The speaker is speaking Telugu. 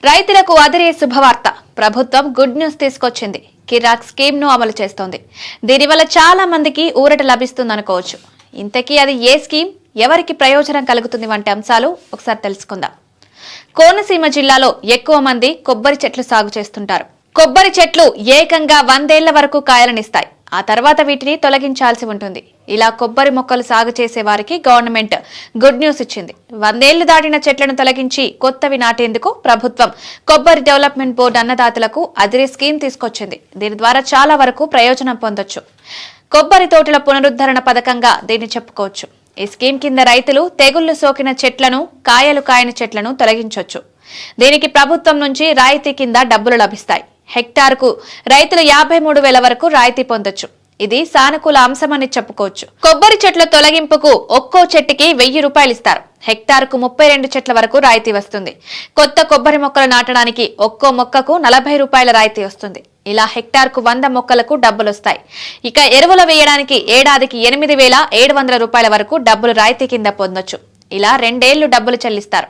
రైతులకు అదిరే శుభవార్త. ప్రభుత్వం గుడ్ న్యూస్ తీసుకొచ్చింది. కిరాక్ స్కీమ్ ను అమలు చేస్తోంది. దీనివల్ల చాలా మందికి ఊరట లభిస్తుందనుకోవచ్చు. ఇంతకీ అది ఏ స్కీమ్, ఎవరికి ప్రయోజనం కలుగుతుంది వంటి అంశాలు ఒకసారి తెలుసుకుందాం. కోనసీమ జిల్లాలో ఎక్కువ మంది కొబ్బరి చెట్లు సాగు చేస్తుంటారు. కొబ్బరి చెట్లు ఏకంగా 100 ఏళ్ల వరకు కాయలనిస్తాయి. ఆ తర్వాత వీటిని తొలగించాల్సి ఉంటుంది. ఇలా కొబ్బరి మొక్కలు సాగు చేసే వారికి గవర్నమెంట్ గుడ్ న్యూస్ ఇచ్చింది. 100 ఏళ్లు దాటిన చెట్లను తొలగించి కొత్తవి నాటేందుకు ప్రభుత్వం కొబ్బరి డెవలప్మెంట్ బోర్డు అన్నదాతలకు అదిరే స్కీమ్ తీసుకొచ్చింది. దీని ద్వారా చాలా వరకు ప్రయోజనం పొందొచ్చు. కొబ్బరి తోటల పునరుద్ధరణ పథకంగా దీన్ని చెప్పుకోవచ్చు. ఈ స్కీమ్ కింద రైతులు తెగుళ్లు సోకిన చెట్లను, కాయలు కాయని చెట్లను తొలగించొచ్చు. దీనికి ప్రభుత్వం నుంచి రాయితీ కింద డబ్బులు లభిస్తాయి. హెక్టార్కు రైతులు 53,000 వరకు రాయితీ పొందొచ్చు. ఇది సానుకూల అంశమని చెప్పుకోవచ్చు. కొబ్బరి చెట్ల తొలగింపుకు ఒక్కో చెట్టుకి 1000 రూపాయలు ఇస్తారు. హెక్టార్కు 32 చెట్ల వరకు రాయితీ వస్తుంది. కొత్త కొబ్బరి మొక్కలు నాటడానికి ఒక్కో మొక్కకు 40 రూపాయల రాయితీ వస్తుంది. ఇలా హెక్టార్కు 100 మొక్కలకు డబ్బులొస్తాయి. ఇక ఎరువులు వేయడానికి ఏడాదికి 8,700 రూపాయల వరకు డబ్బులు రాయితీ కింద పొందొచ్చు. ఇలా 2 ఏళ్లు డబ్బులు చెల్లిస్తారు.